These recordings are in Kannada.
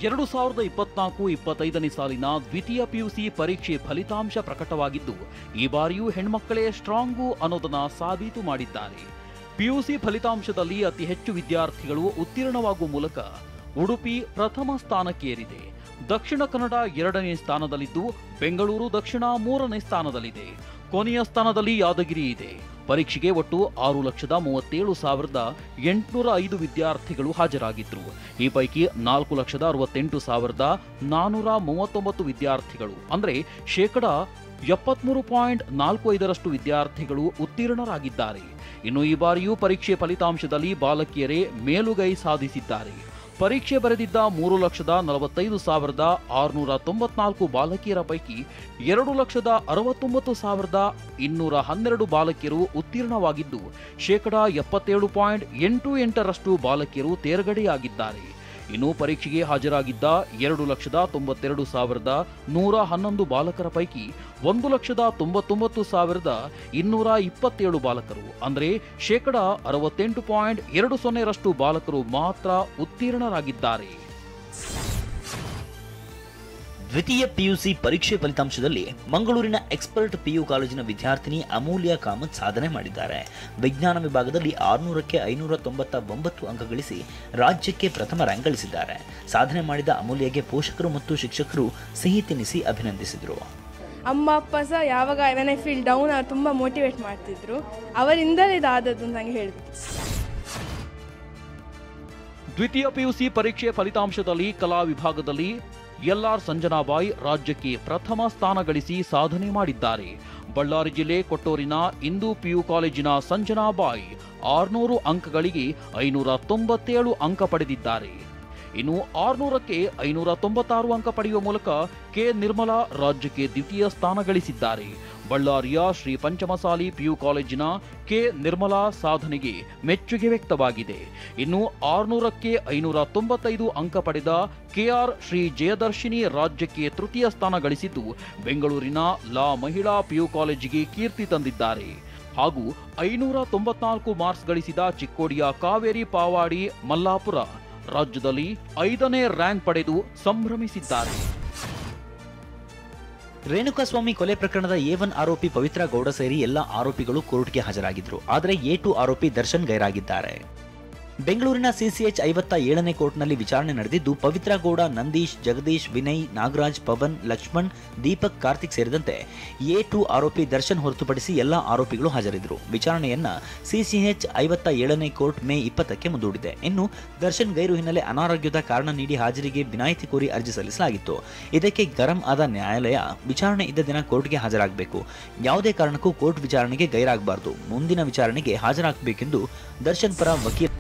2024-25ನೇ ಸಾಲಿನ ದ್ವಿತೀಯ ಪಿಯುಸಿ ಪರೀಕ್ಷೆ ಫಲಿತಾಂಶ ಪ್ರಕಟವಾಗಿದ್ದು, ಈ ಬಾರಿಯೂ ಹೆಣ್ಮಕ್ಕಳೇ ಸ್ಟ್ರಾಂಗು ಅನ್ನೋದನ್ನ ಸಾಬೀತು ಮಾಡಿದ್ದಾರೆ. ಪಿಯುಸಿ ಫಲಿತಾಂಶದಲ್ಲಿ ಅತಿ ಹೆಚ್ಚು ವಿದ್ಯಾರ್ಥಿಗಳು ಉತ್ತೀರ್ಣವಾಗುವ ಮೂಲಕ ಉಡುಪಿ ಪ್ರಥಮ ಸ್ಥಾನಕ್ಕೇರಿದೆ. ದಕ್ಷಿಣ ಕನ್ನಡ 2ನೇ ಸ್ಥಾನದಲ್ಲಿದ್ದು, ಬೆಂಗಳೂರು ದಕ್ಷಿಣ 3ನೇ ಸ್ಥಾನದಲ್ಲಿದೆ. ಕೊನೆಯ ಸ್ಥಾನದಲ್ಲಿ ಯಾದಗಿರಿ ಇದೆ. ಪರೀಕ್ಷೆಗೆ ಒಟ್ಟು 6,37,805 ವಿದ್ಯಾರ್ಥಿಗಳು ಹಾಜರಾಗಿದ್ದರು. ಈ ಪೈಕಿ 4,68,439 ವಿದ್ಯಾರ್ಥಿಗಳು ಅಂದರೆ 73.45% ವಿದ್ಯಾರ್ಥಿಗಳು ಉತ್ತೀರ್ಣರಾಗಿದ್ದಾರೆ. ಇನ್ನು ಈ ಬಾರಿಯೂ ಪರೀಕ್ಷೆ ಫಲಿತಾಂಶದಲ್ಲಿ ಬಾಲಕಿಯರೇ ಮೇಲುಗೈ ಸಾಧಿಸಿದ್ದಾರೆ. ಪರೀಕ್ಷೆ ಬರೆದಿದ್ದ 3,45,694 ಬಾಲಕಿಯರ ಪೈಕಿ 2,69,212 ಬಾಲಕಿಯರು ಉತ್ತೀರ್ಣವಾಗಿದ್ದು, 77.88% ಬಾಲಕಿಯರು ತೇರ್ಗಡೆಯಾಗಿದ್ದಾರೆ. ಇನ್ನು ಪರೀಕ್ಷೆಗೆ ಹಾಜರಾಗಿದ್ದ 2,92,111 ಬಾಲಕರ ಪೈಕಿ 1,99,227 ಬಾಲಕರು ಅಂದರೆ 68.20% ಬಾಲಕರು ಮಾತ್ರ ಉತ್ತೀರ್ಣರಾಗಿದ್ದಾರೆ. ದ್ವಿತೀಯ ಪಿಯುಸಿ ಪರೀಕ್ಷೆ ಫಲಿತಾಂಶದಲ್ಲಿ ಮಂಗಳೂರಿನ ಎಕ್ಸ್ಪರ್ಟ್ ಪಿಯು ಕಾಲೇಜಿನ ವಿದ್ಯಾರ್ಥಿನಿ ಅಮೂಲ್ಯ ಕಾಮತ್ ಸಾಧನೆ ಮಾಡಿದ್ದಾರೆ. ವಿಜ್ಞಾನ ವಿಭಾಗದಲ್ಲಿ 600ಕ್ಕೆ 599 ಅಂಕ ಗಳಿಸಿ ರಾಜ್ಯಕ್ಕೆ ಪ್ರಥಮ ರ್ಯಾಂಕ್ ಗಳಿಸಿದ್ದಾರೆ. ಸಾಧನೆ ಮಾಡಿದ ಅಮೂಲ್ಯಗೆ ಪೋಷಕರು ಮತ್ತು ಶಿಕ್ಷಕರು ಸಿಹಿ ತಿನ್ನಿಸಿ ಅಭಿನಂದಿಸಿದರು. ಅಮ್ಮ ಅಪ್ಪ ಸಹ ಯಾವಾಗ ವೆನ್ ಐ ಫೀಲ್ ಡೌನ್ ಅವರು ತುಂಬ ಮೋಟಿವೇಟ್ ಮಾಡ್ತಿದ್ರು. ಅವರಿಂದಲೇ ಇದಾದದ್ದು ನನಗೆ ಹೇಳ್ಬೋದು. ದ್ವಿತೀಯ ಪಿಯುಸಿ ಪರೀಕ್ಷೆ ಫಲಿತಾಂಶದಲ್ಲಿ ಕಲಾ ವಿಭಾಗದಲ್ಲಿ ಎಲ್ಆರ್ ಸಂಜನಾಬಾಯಿ ರಾಜ್ಯಕ್ಕೆ ಪ್ರಥಮ ಸ್ಥಾನ ಗಳಿಸಿ ಸಾಧನೆ ಮಾಡಿದ್ದಾರೆ. ಬಳ್ಳಾರಿ ಜಿಲ್ಲೆ ಕೊಟ್ಟೂರಿನ ಇಂದು ಪಿಯು ಕಾಲೇಜಿನ ಸಂಜನಾಬಾಯಿ 600 ಅಂಕಗಳಿಗೆ 597 ಅಂಕ ಪಡೆದಿದ್ದಾರೆ. ಇನ್ನು 600ಕ್ಕೆ 596 ಅಂಕ ಪಡೆಯುವ ಮೂಲಕ ಕೆ ನಿರ್ಮಲಾ ರಾಜ್ಯಕ್ಕೆ ದ್ವಿತೀಯ ಸ್ಥಾನ ಗಳಿಸಿದ್ದಾರೆ. ಬಳ್ಳಾರಿಯ ಶ್ರೀ ಪಂಚಮಸಾಲಿ ಪಿಯು ಕಾಲೇಜಿನ ಕೆ ನಿರ್ಮಲಾ ಸಾಧನೆಗೆ ಮೆಚ್ಚುಗೆ ವ್ಯಕ್ತವಾಗಿದೆ. ಇನ್ನು 600ಕ್ಕೆ 595 ಅಂಕ ಪಡೆದ ಕೆಆರ್ ಶ್ರೀ ಜಯದರ್ಶಿನಿ ರಾಜ್ಯಕ್ಕೆ ತೃತೀಯ ಸ್ಥಾನ ಗಳಿಸಿದ್ದು, ಬೆಂಗಳೂರಿನ ಲಾ ಮಹಿಳಾ ಪಿಯು ಕಾಲೇಜಿಗೆ ಕೀರ್ತಿ ತಂದಿದ್ದಾರೆ. ಹಾಗೂ 594 ಮಾರ್ಕ್ಸ್ ಗಳಿಸಿದ ಚಿಕ್ಕೋಡಿಯ ಕಾವೇರಿ ಪಾವಾಡಿ ಮಲ್ಲಾಪುರ ರಾಜ್ಯದಲ್ಲಿ 5ನೇ ರ್ಯಾಂಕ್ ಪಡೆದು ಸಂಭ್ರಮಿಸಿದ್ದಾರೆ. ರೇಣುಕಾಸ್ವಾಮಿ ಕೊಲೆ ಪ್ರಕರಣದ A1 ಆರೋಪಿ ಪವಿತ್ರ ಗೌಡ ಸೇರಿ ಎಲ್ಲ ಆರೋಪಿಗಳು ಕೋರ್ಟ್ಗೆ ಹಾಜರಾಗಿದ್ರು. ಆದರೆ A2 ಆರೋಪಿ ದರ್ಶನ್ ಗೈರಾಗಿದ್ದಾರೆ. ಬೆಂಗಳೂರಿನ ಸಿಸಿಎಚ್ 57ನೇ ಕೋರ್ಟ್ನಲ್ಲಿ ವಿಚಾರಣೆ ನಡೆದಿದ್ದು, ಪವಿತ್ರ ಗೌಡ, ನಂದೀಶ್, ಜಗದೀಶ್, ವಿನಯ್, ನಾಗರಾಜ್, ಪವನ್, ಲಕ್ಷ್ಮಣ್, ದೀಪಕ್, ಕಾರ್ತಿಕ್ ಸೇರಿದಂತೆ A2 ಆರೋಪಿ ದರ್ಶನ್ ಹೊರತುಪಡಿಸಿ ಎಲ್ಲ ಆರೋಪಿಗಳು ಹಾಜರಿದ್ದರು. ವಿಚಾರಣೆಯನ್ನ ಸಿಸಿಎಚ್ 57ನೇ ಕೋರ್ಟ್ ಮೇ 20ಕ್ಕೆ ಮುಂದೂಡಿದೆ. ಇನ್ನು ದರ್ಶನ್ ಗೈರು ಹಿನ್ನೆಲೆ ಅನಾರೋಗ್ಯದ ಕಾರಣ ನೀಡಿ ಹಾಜರಿಗೆ ವಿನಾಯಿತಿ ಕೋರಿ ಅರ್ಜಿ ಸಲ್ಲಿಸಲಾಗಿತ್ತು. ಇದಕ್ಕೆ ಗರಂ ಆದ ನ್ಯಾಯಾಲಯ ವಿಚಾರಣೆ ಇದ್ದ ದಿನ ಕೋರ್ಟ್ಗೆ ಹಾಜರಾಗಬೇಕು, ಯಾವುದೇ ಕಾರಣಕ್ಕೂ ಕೋರ್ಟ್ ವಿಚಾರಣೆಗೆ ಗೈರಾಗಬಾರದು, ಮುಂದಿನ ವಿಚಾರಣೆಗೆ ಹಾಜರಾಗಬೇಕೆಂದು ದರ್ಶನ್ ಪರ ವಕೀಲ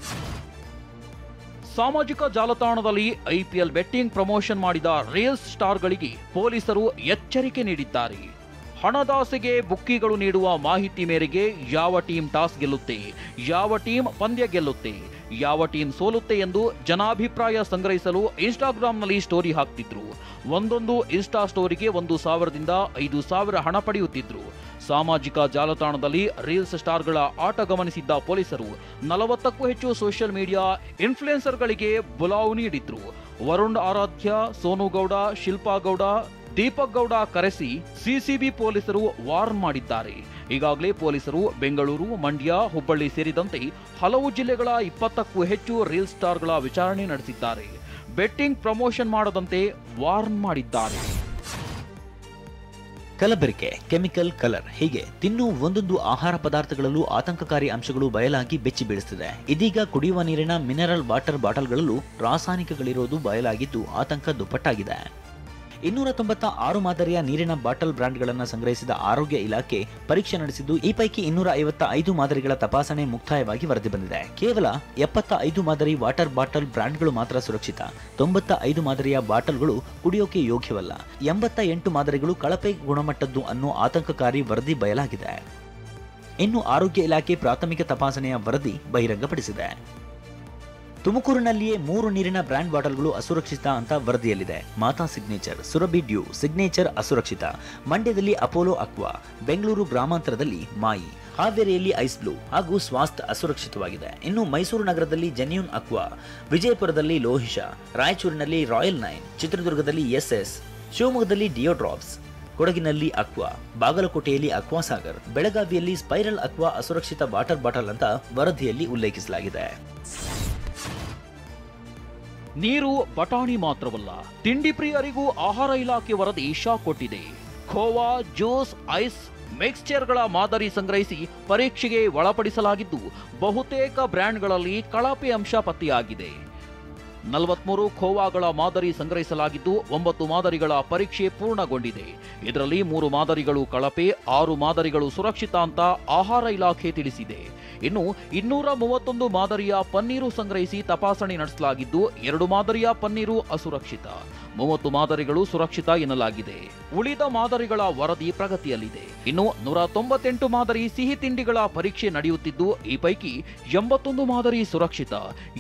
ಸಾಮಾಜಿಕ ಜಾಲತಾಣದಲ್ಲಿ ಐಪಿಎಲ್ ಬೆಟ್ಟಿಂಗ್ ಪ್ರಮೋಷನ್ ಮಾಡಿದ ರೀಲ್ಸ್ ಸ್ಟಾರ್ಗಳಿಗೆ ಪೊಲೀಸರು ಎಚ್ಚರಿಕೆ ನೀಡಿದ್ದಾರೆ. ಹಣದಾಸೆಗೆ ಬುಕ್ಕಿಗಳು ನೀಡುವ ಮಾಹಿತಿ ಮೇರೆಗೆ ಯಾವ ಟೀಮ್ ಟಾಸ್ ಗೆಲ್ಲುತ್ತೆ, ಯಾವ ಟೀಮ್ ಪಂದ್ಯ ಗೆಲ್ಲುತ್ತೆ, ಯಾವ ಟೀಮ್ ಸೋಲುತ್ತೆ ಎಂದು ಜನಾಭಿಪ್ರಾಯ ಸಂಗ್ರಹಿಸಲು ಇನ್ಸ್ಟಾಗ್ರಾಂನಲ್ಲಿ ಸ್ಟೋರಿ ಹಾಕ್ತಿದ್ರು. ಒಂದೊಂದು ಇನ್ಸ್ಟಾ ಸ್ಟೋರಿಗೆ 1,000ದಿಂದ 5,000 ಹಣ ಪಡೆಯುತ್ತಿದ್ರು. ಸಾಮಾಜಿಕ ಜಾಲತಾಣದಲ್ಲಿ ರೀಲ್ಸ್ ಸ್ಟಾರ್ಗಳ ಆಟ ಗಮನಿಸಿದ್ದ ಪೊಲೀಸರು 40ಕ್ಕೂ ಹೆಚ್ಚು ಸೋಷಿಯಲ್ ಮೀಡಿಯಾ ಇನ್ಫ್ಲುಯೆನ್ಸರ್ಗಳಿಗೆ ಬುಲಾವ್ ನೀಡಿದ್ರು. ವರುಣ್ ಆರಾಧ್ಯ, ಸೋನು ಗೌಡ, ಶಿಲ್ಪಾ ಗೌಡ, ದೀಪಕ್ ಗೌಡ ಕರೆಸಿ ಸಿಸಿಬಿ ಪೊಲೀಸರು ವಾರ್ನ್ ಮಾಡಿದ್ದಾರೆ. ಈಗಾಗಲೇ ಪೊಲೀಸರು ಬೆಂಗಳೂರು, ಮಂಡ್ಯ, ಹುಬ್ಬಳ್ಳಿ ಸೇರಿದಂತೆ ಹಲವು ಜಿಲ್ಲೆಗಳ 20ಕ್ಕೂ ಹೆಚ್ಚು ರೀಲ್ ಸ್ಟಾರ್ಗಳ ವಿಚಾರಣೆ ನಡೆಸಿದ್ದಾರೆ. ಬೆಟ್ಟಿಂಗ್ ಪ್ರಮೋಷನ್ ಮಾಡದಂತೆ ವಾರ್ನ್ ಮಾಡಿದ್ದಾರೆ. ಕಲಬೆರಕೆ, ಕೆಮಿಕಲ್ ಕಲರ್ ಹೀಗೆ ತಿನ್ನು ಒಂದೊಂದು ಆಹಾರ ಪದಾರ್ಥಗಳಲ್ಲೂ ಆತಂಕಕಾರಿ ಅಂಶಗಳು ಬಯಲಾಗಿ ಬೆಚ್ಚಿ ಬೀಳಿಸುತ್ತಿದೆ. ಇದೀಗ ಕುಡಿಯುವ ನೀರಿನ ಮಿನರಲ್ ವಾಟರ್ ಬಾಟಲ್ಗಳಲ್ಲೂ ರಾಸಾಯನಿಕಗಳಿರೋದು ಬಯಲಾಗಿದ್ದು ಆತಂಕ ದುಪ್ಪಟ್ಟಾಗಿದೆ. 296 ಮಾದರಿಯ ನೀರಿನ ಬಾಟಲ್ ಬ್ರಾಂಡ್ಗಳನ್ನು ಸಂಗ್ರಹಿಸಿದ ಆರೋಗ್ಯ ಇಲಾಖೆ ಪರೀಕ್ಷೆ ನಡೆಸಿದ್ದು, ಈ ಪೈಕಿ 255 ಮಾದರಿಗಳ ತಪಾಸಣೆ ಮುಕ್ತಾಯವಾಗಿ ವರದಿ ಬಂದಿದೆ. ಕೇವಲ 75 ಮಾದರಿ ವಾಟರ್ ಬಾಟಲ್ ಬ್ರಾಂಡ್ಗಳು ಮಾತ್ರ ಸುರಕ್ಷಿತ, 95 ಮಾದರಿಯ ಬಾಟಲ್ಗಳು ಕುಡಿಯೋಕೆ ಯೋಗ್ಯವಲ್ಲ, 88 ಮಾದರಿಗಳು ಕಳಪೆ ಗುಣಮಟ್ಟದ್ದು ಅನ್ನೋ ಆತಂಕಕಾರಿ ವರದಿ ಬಯಲಾಗಿದೆ. ಇನ್ನು ಆರೋಗ್ಯ ಇಲಾಖೆ ಪ್ರಾಥಮಿಕ ತಪಾಸಣೆಯ ವರದಿ ಬಹಿರಂಗಪಡಿಸಿದೆ. ತುಮಕೂರಿನಲ್ಲಿಯೇ 3 ನೀರಿನ ಬ್ರ್ಯಾಂಡ್ ಬಾಟಲ್ಗಳು ಅಸುರಕ್ಷಿತ ಅಂತ ವರದಿಯಲ್ಲಿದೆ. ಮಾತಾ ಸಿಗ್ನೇಚರ್, ಸುರಭಿ ಡ್ಯೂ ಸಿಗ್ನೇಚರ್ ಅಸುರಕ್ಷಿತ, ಮಂಡ್ಯದಲ್ಲಿ ಅಪೋಲೋ ಅಕ್ವಾ, ಬೆಂಗಳೂರು ಗ್ರಾಮಾಂತರದಲ್ಲಿ ಮಾಯಿ, ಹಾವೇರಿಯಲ್ಲಿ ಐಸ್ ಬ್ಲೂ ಹಾಗೂ ಸ್ವಾಸ್ಥ್ ಅಸುರಕ್ಷಿತವಾಗಿದೆ. ಇನ್ನು ಮೈಸೂರು ನಗರದಲ್ಲಿ ಜೆನ್ಯೂನ್ ಅಕ್ವಾ, ವಿಜಯಪುರದಲ್ಲಿ ಲೋಹಿಷಾ, ರಾಯಚೂರಿನಲ್ಲಿ ರಾಯಲ್ 9, ಚಿತ್ರದುರ್ಗದಲ್ಲಿ SS, ಶಿವಮೊಗ್ಗದಲ್ಲಿ ಡಿಯೋ ಡ್ರಾಪ್ಸ್, ಕೊಡಗಿನಲ್ಲಿ ಅಕ್ವಾ, ಬಾಗಲಕೋಟೆಯಲ್ಲಿ ಅಕ್ವಾ ಸಾಗರ್, ಬೆಳಗಾವಿಯಲ್ಲಿ ಸ್ಪೈರಲ್ ಅಕ್ವಾ ಅಸುರಕ್ಷಿತ ವಾಟರ್ ಬಾಟಲ್ ಅಂತ ವರದಿಯಲ್ಲಿ ಉಲ್ಲೇಖಿಸಲಾಗಿದೆ. ನೀರು ಬಟಾಣಿ ಮಾತ್ರವಲ್ಲ, ತಿಂಡಿ ಪ್ರಿಯರಿಗೂ ಆಹಾರ ಇಲಾಖೆ ವರದಿ ಶಾಕ್ ಕೊಟ್ಟಿದೆ. ಖೋವಾ, ಜ್ಯೂಸ್, ಐಸ್ ಮಿಕ್ಸ್ಚರ್ಗಳ ಮಾದರಿ ಸಂಗ್ರಹಿಸಿ ಪರೀಕ್ಷೆಗೆ ಒಳಪಡಿಸಲಾಗಿದ್ದು ಬಹುತೇಕ ಬ್ರ್ಯಾಂಡ್ಗಳಲ್ಲಿ ಕಳಪೆ ಅಂಶ ಪತ್ತೆಯಾಗಿದೆ. 43 ಖೋವಾಗಳ ಮಾದರಿ ಸಂಗ್ರಹಿಸಲಾಗಿದ್ದು 9 ಮಾದರಿಗಳ ಪರೀಕ್ಷೆ ಪೂರ್ಣಗೊಂಡಿದೆ. ಇದರಲ್ಲಿ 3 ಮಾದರಿಗಳು ಕಳಪೆ, 6 ಮಾದರಿಗಳು ಸುರಕ್ಷಿತ ಅಂತ ಆಹಾರ ಇಲಾಖೆ ತಿಳಿಸಿದೆ. ಇನ್ನು 231 ಮಾದರಿಯ ಪನ್ನೀರು ಸಂಗ್ರಹಿಸಿ ತಪಾಸಣೆ ನಡೆಸಲಾಗಿದ್ದು 2 ಮಾದರಿಯ ಪನ್ನೀರು ಅಸುರಕ್ಷಿತ, 30 ಮಾದರಿಗಳು ಸುರಕ್ಷಿತ ಎನ್ನಲಾಗಿದೆ. ಉಳಿದ ಮಾದರಿಗಳ ವರದಿ ಪ್ರಗತಿಯಲ್ಲಿದೆ. ಇನ್ನು 198 ಮಾದರಿ ಸಿಹಿ ತಿಂಡಿಗಳ ಪರೀಕ್ಷೆ ನಡೆಯುತ್ತಿದ್ದು ಈ ಪೈಕಿ 81 ಮಾದರಿ ಸುರಕ್ಷಿತ,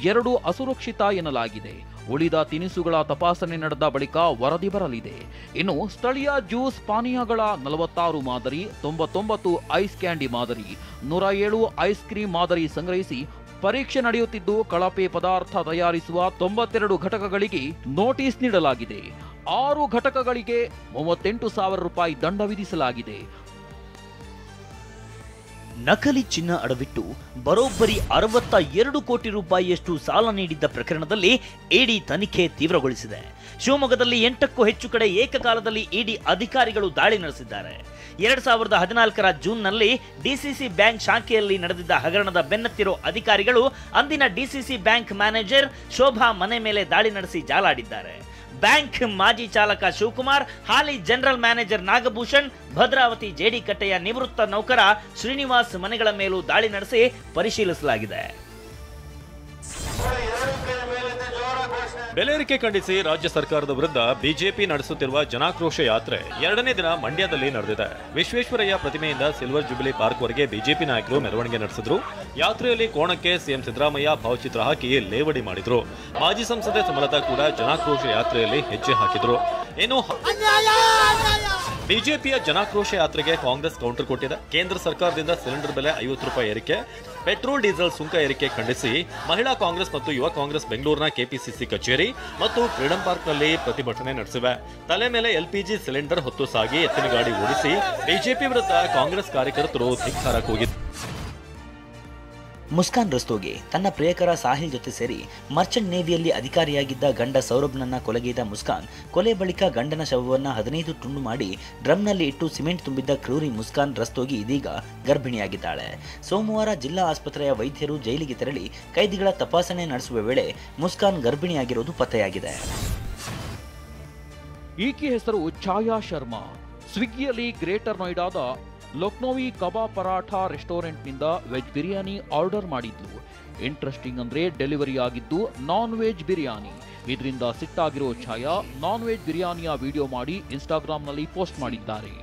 2 ಅಸುರಕ್ಷಿತ ಎನ್ನಲಾಗಿದೆ. ಉಳಿದ ತಿನಿಸುಗಳ ತಪಾಸಣೆ ನಡೆದ ಬಳಿಕ ವರದಿ ಬರಲಿದೆ. ಇನ್ನು ಸ್ಥಳೀಯ ಜ್ಯೂಸ್ ಪಾನೀಯಗಳ 46 ಮಾದರಿ, 99 ಐಸ್ ಕ್ಯಾಂಡಿ ಮಾದರಿ, 107 ಐಸ್ ಕ್ರೀಮ್ ಮಾದರಿ ಸಂಗ್ರಹಿಸಿ ಪರೀಕ್ಷೆ ನಡೆಯುತ್ತಿದ್ದು ಕಳಪೆ ಪದಾರ್ಥ ತಯಾರಿಸುವ 92 ಘಟಕಗಳಿಗೆ ನೋಟಿಸ್ ನೀಡಲಾಗಿದೆ. 6 ಘಟಕಗಳಿಗೆ 38,000 ರೂಪಾಯಿ ದಂಡ ವಿಧಿಸಲಾಗಿದೆ. ನಕಲಿ ಚಿನ್ನ ಅಡವಿಟ್ಟು ಬರೋಬ್ಬರಿ 62 ಕೋಟಿ ರೂಪಾಯಿಯಷ್ಟು ಸಾಲ ನೀಡಿದ್ದ ಪ್ರಕರಣದಲ್ಲಿ ಇಡಿ ತನಿಖೆ ತೀವ್ರಗೊಳಿಸಿದೆ. ಶಿವಮೊಗ್ಗದಲ್ಲಿ 8ಕ್ಕೂ ಹೆಚ್ಚು ಕಡೆ ಏಕಕಾಲದಲ್ಲಿ ಇಡಿ ಅಧಿಕಾರಿಗಳು ದಾಳಿ ನಡೆಸಿದ್ದಾರೆ. 2014ರ ಜೂನ್ನಲ್ಲಿ ಡಿಸಿಸಿ ಬ್ಯಾಂಕ್ ಶಾಖೆಯಲ್ಲಿ ನಡೆದಿದ್ದ ಹಗರಣದ ಬೆನ್ನತ್ತಿರೋ ಅಧಿಕಾರಿಗಳು ಅಂದಿನ ಡಿಸಿಸಿ ಬ್ಯಾಂಕ್ ಮ್ಯಾನೇಜರ್ ಶೋಭಾ ಮನೆ ಮೇಲೆ ದಾಳಿ ನಡೆಸಿ ಜಾಲಾಡಿದ್ದಾರೆ. ಬ್ಯಾಂಕ್ ಮಾಜಿ ಚಾಲಕ ಶಿವಕುಮಾರ್, ಹಾಲಿ ಜನರಲ್ ಮ್ಯಾನೇಜರ್ ನಾಗಭೂಷಣ್, ಭದ್ರಾವತಿ ಜೆಡಿ ಕಟ್ಟೆಯ ನಿವೃತ್ತ ನೌಕರ ಶ್ರೀನಿವಾಸ್ ಮನೆಗಳ ಮೇಲೂ ದಾಳಿ ನಡೆಸಿ ಪರಿಶೀಲಿಸಲಾಗಿದೆ. ಬೆಲೆ ಏರಿಕೆ ಖಂಡಿಸಿ ರಾಜ್ಯ ಸರ್ಕಾರದ ವಿರುದ್ಧ ಬಿಜೆಪಿ ನಡೆಸುತ್ತಿರುವ ಜನಾಕ್ರೋಶ ಯಾತ್ರೆ 2ನೇ ದಿನ ಮಂಡ್ಯದಲ್ಲಿ ನಡೆದಿದೆ. ವಿಶ್ವೇಶ್ವರಯ್ಯ ಪ್ರತಿಮೆಯಿಂದ ಸಿಲ್ವರ್ ಜುಬಿಲಿ ಪಾರ್ಕ್ ವರೆಗೆ ಬಿಜೆಪಿ ನಾಯಕರು ಮೆರವಣಿಗೆ ನಡೆಸಿದ್ರು. ಯಾತ್ರೆಯಲ್ಲಿ ಕೋಣಕ್ಕೆ ಸಿಎಂ ಸಿದ್ದರಾಮಯ್ಯ ಭಾವಚಿತ್ರ ಹಾಕಿ ಲೇವಡಿ ಮಾಡಿದ್ರು. ಮಾಜಿ ಸಂಸದೆ ಸುಮಲತಾ ಕೂಡ ಜನಾಕ್ರೋಶ ಯಾತ್ರೆಯಲ್ಲಿ ಹೆಜ್ಜೆ ಹಾಕಿದ್ರು. ಏನು ಬಿಜೆಪಿಯ ಜನಾಕ್ರೋಶ ಯಾತ್ರೆಗೆ ಕಾಂಗ್ರೆಸ್ ಕೌಂಟರ್ ಕೊಟ್ಟಿದೆ. ಕೇಂದ್ರ ಸರ್ಕಾರದಿಂದ ಸಿಲಿಂಡರ್ ಬೆಲೆ 50 ರೂಪಾಯಿ ಏರಿಕೆ, ಪೆಟ್ರೋಲ್ ಡೀಸೆಲ್ ಸುಂಕ ಏರಿಕೆ ಖಂಡಿಸಿ ಮಹಿಳಾ ಕಾಂಗ್ರೆಸ್ ಮತ್ತು ಯುವ ಕಾಂಗ್ರೆಸ್ ಬೆಂಗಳೂರಿನ ಕೆಪಿಸಿಸಿ ಕಚೇರಿ ಮತ್ತು ಫ್ರೀಡಂ ಪಾರ್ಕ್ನಲ್ಲಿ ಪ್ರತಿಭಟನೆ ನಡೆಸಿವೆ. ತಲೆ ಮೇಲೆ ಎಲ್ಪಿಜಿ ಸಿಲಿಂಡರ್ ಹೊತ್ತು ಸಾಗಿ ಎತ್ತಿನ ಗಾಡಿ ಓಡಿಸಿ ಬಿಜೆಪಿ ವಿರುದ್ಧ ಕಾಂಗ್ರೆಸ್ ಕಾರ್ಯಕರ್ತರು ಧಿಕ್ಕಾರ ಕೂಗಿದ್ದಾರೆ. ಮುಸ್ಕಾನ್ ರಸ್ತೋಗಿ ತನ್ನ ಪ್ರಿಯಕರ ಸಾಹಿಲ್ ಜೊತೆ ಸೇರಿ ಮರ್ಚೆಂಟ್ ನೇವಿಯಲ್ಲಿ ಅಧಿಕಾರಿಯಾಗಿದ್ದ ಗಂಡ ಸೌರಭ್ನನ್ನ ಕೊಲೆಗೈದ ಮುಸ್ಕಾನ್ ಕೊಲೆ ಬಳಿಕ ಗಂಡನ ಶವವನ್ನು 15 ತುಂಡು ಮಾಡಿ ಡ್ರಮ್ನಲ್ಲಿ ಇಟ್ಟು ಸಿಮೆಂಟ್ ತುಂಬಿದ್ದ ಕ್ರೂರಿ ಮುಸ್ಕಾನ್ ರಸ್ತೋಗಿ ಇದೀಗ ಗರ್ಭಿಣಿಯಾಗಿದ್ದಾಳೆ. ಸೋಮವಾರ ಜಿಲ್ಲಾ ಆಸ್ಪತ್ರೆಯ ವೈದ್ಯರು ಜೈಲಿಗೆ ತೆರಳಿ ಕೈದಿಗಳ ತಪಾಸಣೆ ನಡೆಸುವ ವೇಳೆ ಮುಸ್ಕಾನ್ ಗರ್ಭಿಣಿಯಾಗಿರುವುದು ಪತ್ತೆಯಾಗಿದೆ. ಈಕೆ ಹೆಸರು ಛಾಯಾ ಶರ್ಮಾ. ಸ್ವಿಗ್ಗಿಯಲ್ಲಿ ಗ್ರೇಟರ್ ನೋಯ್ಡಾದ ಲಕ್ನೋವಿ ಕಬಾಬ್ ಪರಾಠ ರೆಸ್ಟೋರೆಂಟ್ನಿಂದ ವೆಜ್ ಬಿರಿಯಾನಿ ಆರ್ಡರ್ ಮಾಡಿದ್ಲು. ಇಂಟ್ರೆಸ್ಟಿಂಗ್ ಅಂದ್ರೆ ಡೆಲಿವರಿ ಆಗಿದ್ದು ನಾನ್ ವೆಜ್ ಬಿರಿಯಾನಿ. ಇದರಿಂದ ಸಿಟ್ಟಾಗಿರೋ ಛಾಯಾ ನಾನ್ ವೆಜ್ ಬಿರಿಯಾನಿಯ ವಿಡಿಯೋ ಮಾಡಿ ಇನ್ಸ್ಟಾಗ್ರಾಂನಲ್ಲಿ ಪೋಸ್ಟ್ ಮಾಡಿದ್ದಾರೆ.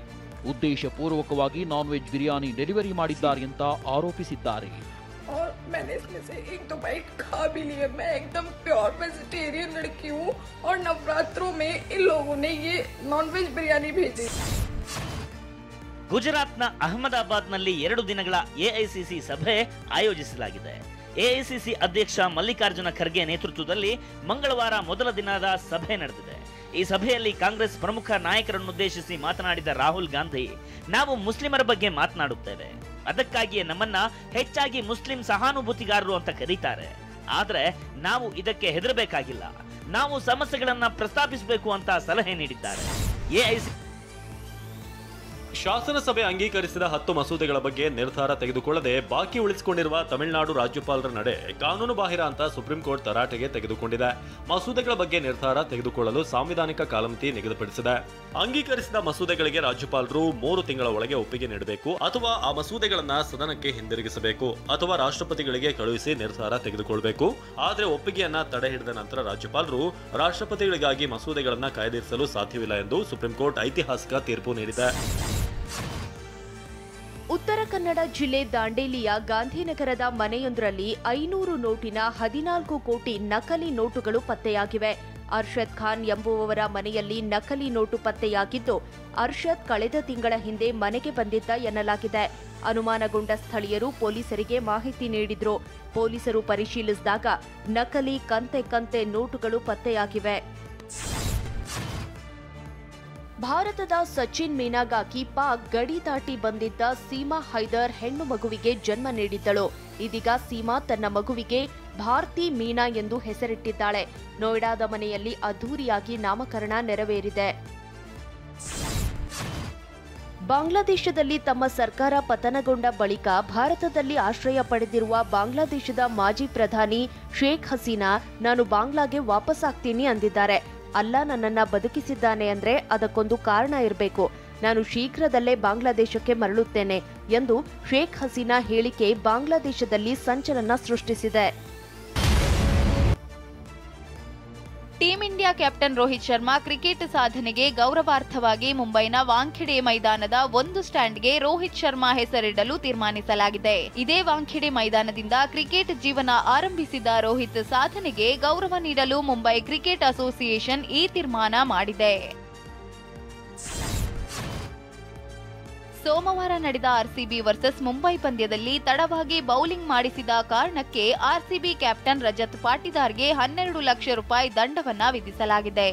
ಉದ್ದೇಶಪೂರ್ವಕವಾಗಿ ನಾನ್ ವೆಜ್ ಬಿರಿಯಾನಿ ಡೆಲಿವರಿ ಮಾಡಿದ್ದಾರೆ ಅಂತ ಆರೋಪಿಸಿದ್ದಾರೆ. और मैंने इसमें से 1-2 बाइट खा भी लिया। मैं एकदम प्योर वेजिटेरियन लड़की हूँ और नवरात्रों में इन लोगों ने ये नॉनवेज बिरयानी भेजी। ಗುಜರಾತ್ನ ಅಹಮದಾಬಾದ್ನಲ್ಲಿ 2 ದಿನಗಳ ಎಐಸಿಸಿ ಸಭೆ ಆಯೋಜಿಸಲಾಗಿದೆ. ಎಐಸಿಸಿ ಅಧ್ಯಕ್ಷ ಮಲ್ಲಿಕಾರ್ಜುನ ಖರ್ಗೆ ನೇತೃತ್ವದಲ್ಲಿ ಮಂಗಳವಾರ ಮೊದಲ ದಿನದ ಸಭೆ ನಡೆದಿದೆ. ಈ ಸಭೆಯಲ್ಲಿ ಕಾಂಗ್ರೆಸ್ ಪ್ರಮುಖ ನಾಯಕರನ್ನುದ್ದೇಶಿಸಿ ಮಾತನಾಡಿದ ರಾಹುಲ್ ಗಾಂಧಿ, ನಾವು ಮುಸ್ಲಿಮರ ಬಗ್ಗೆ ಮಾತನಾಡುತ್ತೇವೆ, ಅದಕ್ಕಾಗಿಯೇ ನಮ್ಮನ್ನ ಹೆಚ್ಚಾಗಿ ಮುಸ್ಲಿಂ ಸಹಾನುಭೂತಿಗಾರರು ಅಂತ ಕರೀತಾರೆ. ಆದ್ರೆ ನಾವು ಇದಕ್ಕೆ ಹೆದರಬೇಕಾಗಿಲ್ಲ, ನಾವು ಸಮಸ್ಯೆಗಳನ್ನ ಪ್ರಸ್ತಾಪಿಸಬೇಕು ಅಂತ ಸಲಹೆ ನೀಡಿದ್ದಾರೆ. ಎಐಸಿಸಿ ಶಾಸನಸಭೆ ಅಂಗೀಕರಿಸಿದ 10 ಮಸೂದೆಗಳ ಬಗ್ಗೆ ನಿರ್ಧಾರ ತೆಗೆದುಕೊಳ್ಳದೆ ಬಾಕಿ ಉಳಿಸಿಕೊಂಡಿರುವ ತಮಿಳುನಾಡು ರಾಜ್ಯಪಾಲರ ನಡೆ ಕಾನೂನು ಬಾಹಿರ ಅಂತ ಸುಪ್ರೀಂ ಕೋರ್ಟ್ ತರಾಟೆಗೆ ತೆಗೆದುಕೊಂಡಿದೆ. ಮಸೂದೆಗಳ ಬಗ್ಗೆ ನಿರ್ಧಾರ ತೆಗೆದುಕೊಳ್ಳಲು ಸಾಂವಿಧಾನಿಕ ಕಾಲಮಿತಿ ನಿಗದಿಪಡಿಸಿದೆ. ಅಂಗೀಕರಿಸಿದ ಮಸೂದೆಗಳಿಗೆ ರಾಜ್ಯಪಾಲರು 3 ತಿಂಗಳ ಒಳಗೆ ಒಪ್ಪಿಗೆ ನೀಡಬೇಕು, ಅಥವಾ ಆ ಮಸೂದೆಗಳನ್ನ ಸದನಕ್ಕೆ ಹಿಂದಿರುಗಿಸಬೇಕು, ಅಥವಾ ರಾಷ್ಟ್ರಪತಿಗಳಿಗೆ ಕಳುಹಿಸಿ ನಿರ್ಧಾರ ತೆಗೆದುಕೊಳ್ಳಬೇಕು. ಆದರೆ ಒಪ್ಪಿಗೆಯನ್ನ ತಡೆ ಹಿಡಿದ ನಂತರ ರಾಜ್ಯಪಾಲರು ರಾಷ್ಟ್ರಪತಿಗಳಿಗಾಗಿ ಮಸೂದೆಗಳನ್ನ ಕಾಯ್ದಿರಿಸಲು ಸಾಧ್ಯವಿಲ್ಲ ಎಂದು ಸುಪ್ರೀಂ ಕೋರ್ಟ್ ಐತಿಹಾಸಿಕ ತೀರ್ಪು ನೀಡಿದೆ. ಉತ್ತರ ಕನ್ನಡ ಜಿಲ್ಲೆ ದಾಂಡೇಲಿಯ ಗಾಂಧಿನಗರದ ಮನೆಯೊಂದರಲ್ಲಿ 500 ನೋಟಿನ 14 ಕೋಟಿ ನಕಲಿ ನೋಟುಗಳು ಪತ್ತೆಯಾಗಿವೆ. ಅರ್ಷದ್ ಖಾನ್ ಎಂಬುವವರ ಮನೆಯಲ್ಲಿ ನಕಲಿ ನೋಟು ಪತ್ತೆಯಾಗಿದ್ದು, ಅರ್ಷದ್ ಕಳೆದ ತಿಂಗಳ ಹಿಂದೆ ಮನೆಗೆ ಬಂದಿದ್ದ ಎನ್ನಲಾಗಿದೆ. ಅನುಮಾನಗೊಂಡ ಸ್ಥಳೀಯರು ಪೊಲೀಸರಿಗೆ ಮಾಹಿತಿ ನೀಡಿದ್ರು. ಪೊಲೀಸರು ಪರಿಶೀಲಿಸಿದಾಗ ನಕಲಿ ಕಂತೆ ನೋಟುಗಳು ಪತ್ತೆಯಾಗಿವೆ. ಭಾರತದ ಸಚಿನ್ ಮೀನಾಗಾಗಿ ಪಾಕ್ ಗಡಿ ದಾಟಿ ಬಂದಿದ್ದ ಸೀಮಾ ಹೈದರ್ ಹೆಣ್ಣು ಮಗುವಿಗೆ ಜನ್ಮ ನೀಡಿದ್ದಳು. ಇದೀಗ ಸೀಮಾ ತನ್ನ ಮಗುವಿಗೆ ಭಾರತಿ ಮೀನಾ ಎಂದು ಹೆಸರಿಟ್ಟಿದ್ದಾಳೆ. ನೋಯ್ಡಾದ ಮನೆಯಲ್ಲಿ ಅದ್ದೂರಿಯಾಗಿ ನಾಮಕರಣ ನೆರವೇರಿದೆ. ಬಾಂಗ್ಲಾದೇಶದಲ್ಲಿ ತಮ್ಮ ಸರ್ಕಾರ ಪತನಗೊಂಡ ಬಳಿಕ ಭಾರತದಲ್ಲಿ ಆಶ್ರಯ ಪಡೆದಿರುವ ಬಾಂಗ್ಲಾದೇಶದ ಮಾಜಿ ಪ್ರಧಾನಿ ಶೇಖ್ ಹಸೀನಾ, ನಾನು ಬಾಂಗ್ಲಾಗೆ ವಾಪಸ್ ಆಗ್ತೀನಿ ಅಂದಿದ್ದಾರೆ. ಅಲ್ಲ ನನ್ನನ್ನ ಬದುಕಿಸಿದ್ದಾನೆ ಅಂದ್ರೆ ಅದಕ್ಕೊಂದು ಕಾರಣ ಇರಬೇಕು. ನಾನು ಶೀಘ್ರದಲ್ಲೇ ಬಾಂಗ್ಲಾದೇಶಕ್ಕೆ ಮರಳುತ್ತೇನೆ ಎಂದು ಶೇಖ್ ಹಸೀನಾ ಹೇಳಿಕೆ ಬಾಂಗ್ಲಾದೇಶದಲ್ಲಿ ಸಂಚಲನ ಸೃಷ್ಟಿಸಿದೆ. Team India captain Rohit Sharma cricket ಸಾಧನೆಗೆ ಗೌರವಾರ್ಥವಾಗಿ ಮುಂಬೈನ ವಾಂಖೆಡೆ ಮೈದಾನದ ಒಂದು ಸ್ಟ್ಯಾಂಡ್ಗೆ ರೋಹಿತ್ ಶರ್ಮಾ ಹೆಸರಿಡಲು ತೀರ್ಮಾನಿಸಲಾಗಿದೆ. ಇದೇ ವಾಂಖೆಡೆ ಮೈದಾನದಿಂದ ಕ್ರಿಕೆಟ್ ಜೀವನ ಆರಂಭಿಸಿದ ರೋಹಿತ್ ಸಾಧನೆಗೆ ಗೌರವ ನೀಡಲು ಮುಂಬೈ ಕ್ರಿಕೆಟ್ ಅಸೋಸಿಯೇಷನ್ ಈ ತೀರ್ಮಾನ ಮಾಡಿದೆ. ಸೋಮವಾರ ನಡೆದ ಆರ್ಸಿಬಿ ವರ್ಸಸ್ ಮುಂಬೈ ಪಂದ್ಯದಲ್ಲಿ ತಡವಾಗಿ ಬೌಲಿಂಗ್ ಮಾಡಿಸಿದ ಕಾರಣಕ್ಕೆ ಆರ್ಸಿಬಿ ಕ್ಯಾಪ್ಟನ್ ರಜತ್ ಪಾಟಿದಾರ್ಗೆ 12 ಲಕ್ಷ ರೂಪಾಯಿ ದಂಡವನ್ನ ವಿಧಿಸಲಾಗಿದೆ.